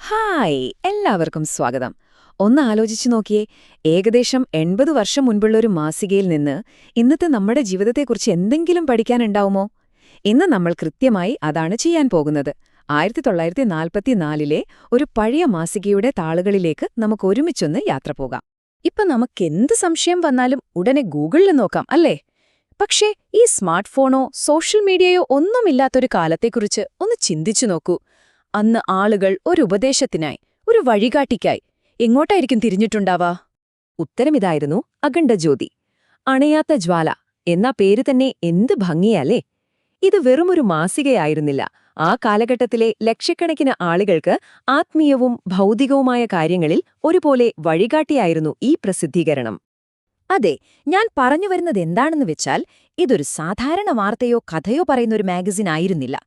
Hi എല്ലാവർക്കും സ്വാഗതം. ഒന്ന് ആലോചിച്ചു നോക്കിയേ, ഏകദേശം 80 വർഷം മുൻപുള്ള ഒരു മാസികയിൽ നിന്ന് ഇന്നത്തെ നമ്മുടെ ജീവിതത്തെക്കുറിച്ച് എന്തെങ്കിലും പഠിക്കാനുണ്ടാവുമോ? ഇന്ന് നമ്മൾ കൃത്യമായി അതാണ് ചെയ്യാൻ പോകുന്നത്. 1944-ലെ ഒരു പഴയ മാസികയുടെ താളുകളിലേക്ക് നമുക്ക് ഒരുമിച്ചൊന്ന് യാത്ര പോകാം. ഇപ്പൊ നമുക്കെന്ത് സംശയം വന്നാലും ഉടനെ ഗൂഗിളിൽ നോക്കാം, അല്ലേ? പക്ഷേ ഈ സ്മാർട്ട് ഫോണോ സോഷ്യൽ മീഡിയയോ ഒന്നുമില്ലാത്തൊരു കാലത്തെക്കുറിച്ച് ഒന്ന് ചിന്തിച്ചു നോക്കൂ. അന്ന് ആളുകൾ ഒരു ഉപദേശത്തിനായി, ഒരു വഴികാട്ടിക്കായി എങ്ങോട്ടായിരിക്കും തിരിഞ്ഞിട്ടുണ്ടാവാ? ഉത്തരമിതായിരുന്നു അഖണ്ഡജ്യോതി. അണയാത്ത ജ്വാല എന്ന പേര് തന്നെ എന്ത് ഭംഗിയല്ലേ! ഇത് വെറുമൊരു മാസികയായിരുന്നില്ല. ആ കാലഘട്ടത്തിലെ ലക്ഷക്കണക്കിന് ആളുകൾക്ക് ആത്മീയവും ഭൗതികവുമായ കാര്യങ്ങളിൽ ഒരുപോലെ വഴികാട്ടിയായിരുന്നു ഈ പ്രസിദ്ധീകരണം. അതെ, ഞാൻ പറഞ്ഞുവരുന്നത് എന്താണെന്ന് വെച്ചാൽ, ഇതൊരു സാധാരണ വാർത്തയോ കഥയോ പറയുന്നൊരു മാഗസിൻ ആയിരുന്നില്ല.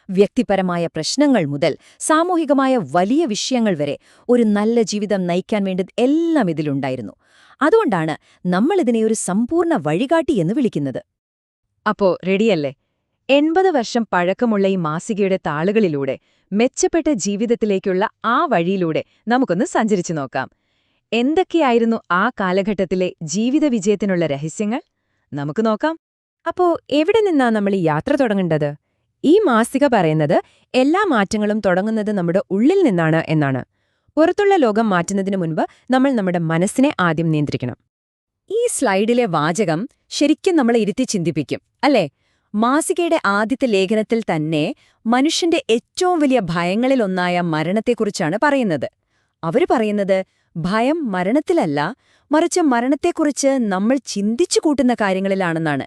വ്യക്തിപരമായ പ്രശ്നങ്ങൾ മുതൽ സാമൂഹികമായ വലിയ വിഷയങ്ങൾ വരെ ഒരു നല്ല ജീവിതം നയിക്കാൻ വേണ്ടത് എല്ലാം ഇതിലുണ്ടായിരുന്നു. അതുകൊണ്ടാണ് നമ്മളിതിനെ ഒരു സമ്പൂർണ്ണ വഴികാട്ടി എന്ന് വിളിക്കുന്നത്. അപ്പോ റെഡിയല്ലേ? 80 വർഷം പഴക്കമുള്ള ഈ മാസികയുടെ താളുകളിലൂടെ മെച്ചപ്പെട്ട ജീവിതത്തിലേക്കുള്ള ആ വഴിയിലൂടെ നമുക്കൊന്ന് സഞ്ചരിച്ചു നോക്കാം. എന്തൊക്കെയായിരുന്നു ആ കാലഘട്ടത്തിലെ ജീവിത വിജയത്തിനുള്ള രഹസ്യങ്ങൾ? നമുക്ക് നോക്കാം. അപ്പോ എവിടെ നിന്നാ നമ്മൾ ഈ യാത്ര തുടങ്ങേണ്ടത്? ഈ മാസിക പറയുന്നത് എല്ലാ മാറ്റങ്ങളും തുടങ്ങുന്നത് നമ്മുടെ ഉള്ളിൽ നിന്നാണ് എന്നാണ്. പുറത്തുള്ള ലോകം മാറ്റുന്നതിനു മുൻപ് നമ്മൾ നമ്മുടെ മനസ്സിനെ ആദ്യം നിയന്ത്രിക്കണം. ഈ സ്ലൈഡിലെ വാചകം ശരിക്കും നമ്മളെ ഇരുത്തി ചിന്തിപ്പിക്കും, അല്ലേ? മാസികയുടെ ആദ്യത്തെ ലേഖനത്തിൽ തന്നെ മനുഷ്യന്റെ ഏറ്റവും വലിയ ഭയങ്ങളിലൊന്നായ മരണത്തെക്കുറിച്ചാണ് പറയുന്നത്. അവര് പറയുന്നത് ഭയം മരണത്തിലല്ല, മറിച്ച് മരണത്തെക്കുറിച്ച് നമ്മൾ ചിന്തിച്ചു കൂട്ടുന്ന കാര്യങ്ങളിലാണെന്നാണ്.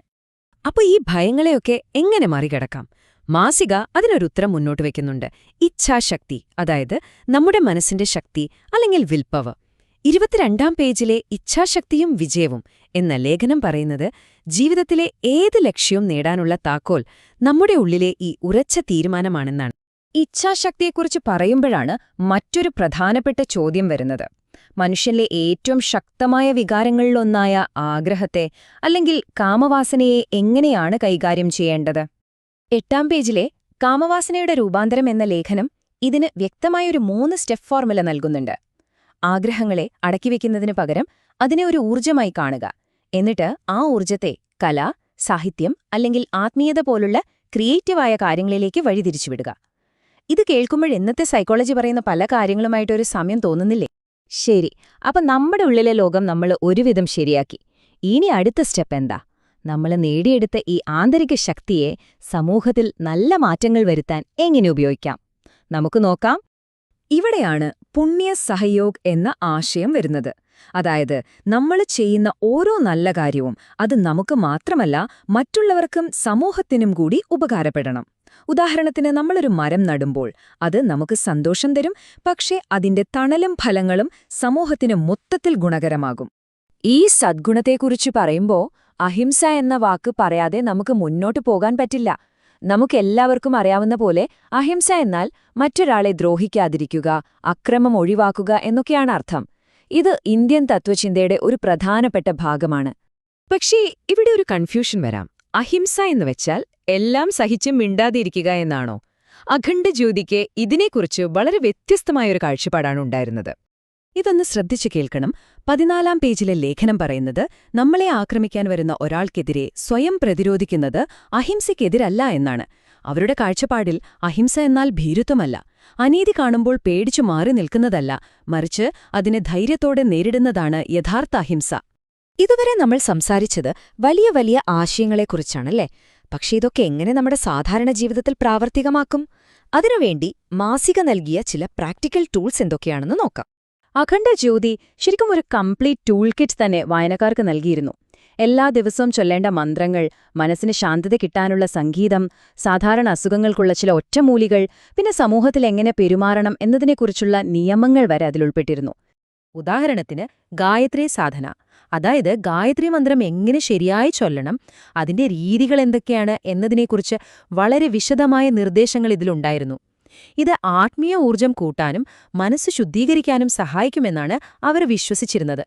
അപ്പൊ ഈ ഭയങ്ങളെയൊക്കെ എങ്ങനെ മറികടക്കാം? മാസിക അതിനൊരുത്തരം മുന്നോട്ട് വയ്ക്കുന്നുണ്ട്. ഇച്ഛാശക്തി, അതായത് നമ്മുടെ മനസ്സിന്റെ ശക്തി അല്ലെങ്കിൽ വിൽപ്പവർ. 22-ാം പേജിലെ ഇച്ഛാശക്തിയും വിജയവും എന്ന ലേഖനം പറയുന്നത് ജീവിതത്തിലെ ഏത് ലക്ഷ്യവും നേടാനുള്ള താക്കോൽ നമ്മുടെ ഉള്ളിലെ ഈ ഉറച്ച തീരുമാനമാണെന്നാണ്. ഇച്ഛാശക്തിയെക്കുറിച്ച് പറയുമ്പോഴാണ് മറ്റൊരു പ്രധാനപ്പെട്ട ചോദ്യം വരുന്നത്. മനുഷ്യനിലെ ഏറ്റവും ശക്തമായ വികാരങ്ങളിലൊന്നായ ആഗ്രഹത്തെ അല്ലെങ്കിൽ കാമവാസനയെ എങ്ങനെയാണ് കൈകാര്യം ചെയ്യേണ്ടത്? 8-ാം പേജിലെ കാമവാസനയുടെ രൂപാന്തരം എന്ന ലേഖനം ഇതിന് വ്യക്തമായൊരു 3 സ്റ്റെപ്പ് ഫോർമുല നൽകുന്നുണ്ട്. ആഗ്രഹങ്ങളെ അടക്കിവെക്കുന്നതിനു പകരം അതിനെ ഒരു ഊർജ്ജമായി കാണുക. എന്നിട്ട് ആ ഊർജ്ജത്തെ കല, സാഹിത്യം അല്ലെങ്കിൽ ആത്മീയത പോലുള്ള ക്രിയേറ്റീവായ കാര്യങ്ങളിലേക്ക് വഴിതിരിച്ചുവിടുക. ഇത് കേൾക്കുമ്പോൾ ഇന്നത്തെ സൈക്കോളജി പറയുന്ന പല കാര്യങ്ങളുമായിട്ടൊരു സാമ്യം തോന്നുന്നില്ലേ? ശരി, അപ്പൊ നമ്മുടെ ഉള്ളിലെ ലോകം നമ്മൾ ഒരുവിധം ശരിയാക്കി. ഇനി അടുത്ത സ്റ്റെപ്പ് എന്താ? നമ്മൾ നേടിയെടുത്ത ഈ ആന്തരിക ശക്തിയെ സമൂഹത്തിൽ നല്ല മാറ്റങ്ങൾ വരുത്താൻ എങ്ങനെ ഉപയോഗിക്കാം? നമുക്ക് നോക്കാം. ഇവിടെയാണ് പുണ്യ സഹയോഗ് എന്ന ആശയം വരുന്നത്. അതായത് നമ്മൾ ചെയ്യുന്ന ഓരോ നല്ല കാര്യവും അത് നമുക്ക് മാത്രമല്ല മറ്റുള്ളവർക്കും സമൂഹത്തിനും കൂടി ഉപകാരപ്പെടണം. ഉദാഹരണത്തിന്, നമ്മളൊരു മരം നടുമ്പോൾ അത് നമുക്ക് സന്തോഷം തരും, പക്ഷേ അതിന്റെ തണലും ഫലങ്ങളും സമൂഹത്തിന് മൊത്തത്തിൽ ഗുണകരമാകും. ഈ സദ്ഗുണത്തെക്കുറിച്ച് പറയുമ്പോൾ അഹിംസ എന്ന വാക്ക് പറയാതെ നമുക്ക് മുന്നോട്ടു പോകാൻ പറ്റില്ല. നമുക്കെല്ലാവർക്കും അറിയാവുന്ന പോലെ അഹിംസ എന്നാൽ മറ്റൊരാളെ ദ്രോഹിക്കാതിരിക്കുക, അക്രമം ഒഴിവാക്കുക എന്നൊക്കെയാണ് അർത്ഥം. ഇത് ഇന്ത്യൻ തത്വചിന്തയുടെ ഒരു പ്രധാനപ്പെട്ട ഭാഗമാണ്. പക്ഷേ ഇവിടെ ഒരു കൺഫ്യൂഷൻ വരാം. അഹിംസ എന്ന് വെച്ചാൽ എല്ലാം സഹിച്ചും മിണ്ടാതിരിക്കുക എന്നാണോ? അഖണ്ഡജ്യോതിക്ക് ഇതിനെക്കുറിച്ച് വളരെ വ്യത്യസ്തമായൊരു കാഴ്ചപ്പാടാണ് ഉണ്ടായിരുന്നത്. ഇതൊന്ന് ശ്രദ്ധിച്ചു കേൾക്കണം. 14-ാം പേജിലെ ലേഖനം പറയുന്നത് നമ്മളെ ആക്രമിക്കാൻ വരുന്ന ഒരാൾക്കെതിരെ സ്വയം പ്രതിരോധിക്കുന്നത് അഹിംസയ്ക്കെതിരല്ല എന്നാണ്. അവരുടെ കാഴ്ചപ്പാടിൽ അഹിംസ എന്നാൽ ഭീരുത്വമല്ല, അനീതി കാണുമ്പോൾ പേടിച്ചു മാറി നിൽക്കുന്നതല്ല, മറിച്ച് അതിനെ ധൈര്യത്തോടെ നേരിടുന്നതാണ് യഥാർത്ഥ അഹിംസ. ഇതുവരെ നമ്മൾ സംസാരിച്ചത് വലിയ വലിയ ആശയങ്ങളെക്കുറിച്ചാണല്ലേ? പക്ഷേ ഇതൊക്കെ എങ്ങനെ നമ്മുടെ സാധാരണ ജീവിതത്തിൽ പ്രാവർത്തികമാക്കും? അതിനുവേണ്ടി മാസിക നൽകിയ ചില പ്രാക്ടിക്കൽ ടൂൾസ് എന്തൊക്കെയാണെന്ന് നോക്കാം. അഖണ്ഡജ്യോതി ശരിക്കും ഒരു കംപ്ലീറ്റ് ടൂൾ കിറ്റ് തന്നെ വായനക്കാർക്ക് നൽകിയിരുന്നു. എല്ലാ ദിവസവും ചൊല്ലേണ്ട മന്ത്രങ്ങൾ, മനസ്സിന് ശാന്തത കിട്ടാനുള്ള സംഗീതം, സാധാരണ അസുഖങ്ങൾക്കുള്ള ചില ഒറ്റമൂലികൾ, പിന്നെ സമൂഹത്തിൽ എങ്ങനെ പെരുമാറണം എന്നതിനെക്കുറിച്ചുള്ള നിയമങ്ങൾ വരെ അതിലുൾപ്പെട്ടിരുന്നു. ഉദാഹരണത്തിന് ഗായത്രി സാധന, അതായത് ഗായത്രി മന്ത്രം എങ്ങനെ ശരിയായി ചൊല്ലണം, അതിന്റെ രീതികൾ എന്തൊക്കെയാണ് എന്നതിനെക്കുറിച്ച് വളരെ വിശദമായ നിർദ്ദേശങ്ങൾ ഇതിലുണ്ടായിരുന്നു. ഇത് ആത്മീയ ഊർജം കൂട്ടാനും മനസ്സ് ശുദ്ധീകരിക്കാനും സഹായിക്കുമെന്നാണ് അവർ വിശ്വസിച്ചിരുന്നത്.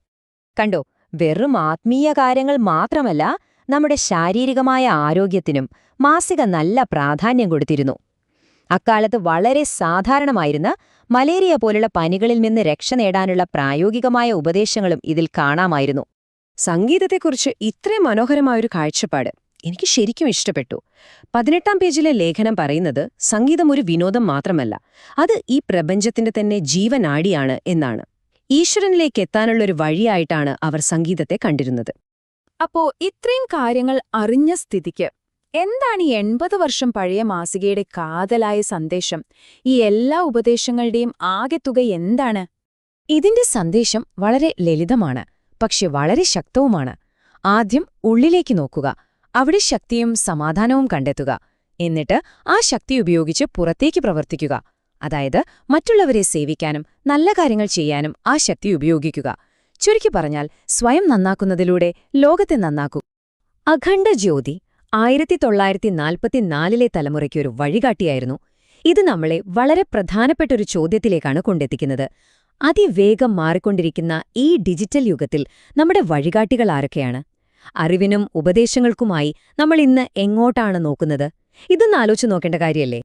കണ്ടോ, വെറും ആത്മീയ കാര്യങ്ങൾ മാത്രമല്ല, നമ്മുടെ ശാരീരികമായ ആരോഗ്യത്തിനും മാസിക നല്ല പ്രാധാന്യം കൊടുത്തിരുന്നു. അക്കാലത്ത് വളരെ സാധാരണമായിരുന്ന മലേറിയ പോലുള്ള പനികളിൽ നിന്ന് രക്ഷ നേടാനുള്ള പ്രായോഗികമായ ഉപദേശങ്ങളും ഇതിൽ കാണാമായിരുന്നു. സംഗീതത്തെക്കുറിച്ച് ഇത്രയും മനോഹരമായൊരു കാഴ്ചപ്പാട് എനിക്ക് ശരിക്കും ഇഷ്ടപ്പെട്ടു. 18-ാം പേജിലെ ലേഖനം പറയുന്നത് സംഗീതം ഒരു വിനോദം മാത്രമല്ല, അത് ഈ പ്രപഞ്ചത്തിന്റെ തന്നെ ജീവനാഡിയാണ് എന്നാണ്. ഈശ്വരനിലേക്ക് എത്താനുള്ളൊരു വഴിയായിട്ടാണ് അവർ സംഗീതത്തെ കണ്ടിരുന്നത്. അപ്പോ ഇത്രയും കാര്യങ്ങൾ അറിഞ്ഞ സ്ഥിതിക്ക് എന്താണ് ഈ 80 വർഷം പഴയ മാസികയുടെ കാതലായ സന്ദേശം? ഈ എല്ലാ ഉപദേശങ്ങളുടെയും ആകെത്തുക എന്താണ്? ഇതിന്റെ സന്ദേശം വളരെ ലളിതമാണ്, പക്ഷെ വളരെ ശക്തവുമാണ്. ആദ്യം ഉള്ളിലേക്ക് നോക്കുക, അവിടെ ശക്തിയും സമാധാനവും കണ്ടെത്തുക. എന്നിട്ട് ആ ശക്തി ഉപയോഗിച്ച് പുറത്തേക്ക് പ്രവർത്തിക്കുക. അതായത് മറ്റുള്ളവരെ സേവിക്കാനും നല്ല കാര്യങ്ങൾ ചെയ്യാനും ആ ശക്തി ഉപയോഗിക്കുക. ചുരുക്കി പറഞ്ഞാൽ സ്വയം നന്നാക്കുന്നതിലൂടെ ലോകത്തെ നന്നാക്കൂ. അഖണ്ഡ ജ്യോതി 1944-ലെ തലമുറയ്ക്കൊരു വഴികാട്ടിയായിരുന്നു. ഇത് നമ്മളെ വളരെ പ്രധാനപ്പെട്ടൊരു ചോദ്യത്തിലേക്കാണ് കൊണ്ടെത്തിക്കുന്നത്. അതിവേഗം മാറിക്കൊണ്ടിരിക്കുന്ന ഈ ഡിജിറ്റൽ യുഗത്തിൽ നമ്മുടെ വഴികാട്ടികൾ ആരൊക്കെയാണ്? അറിവിനും ഉപദേശങ്ങൾക്കുമായി നമ്മൾ ഇന്ന് എങ്ങോട്ടാണ് നോക്കുന്നത്? ഇതൊന്ന് ആലോചിച്ച് നോക്കേണ്ട കാര്യമല്ലേ?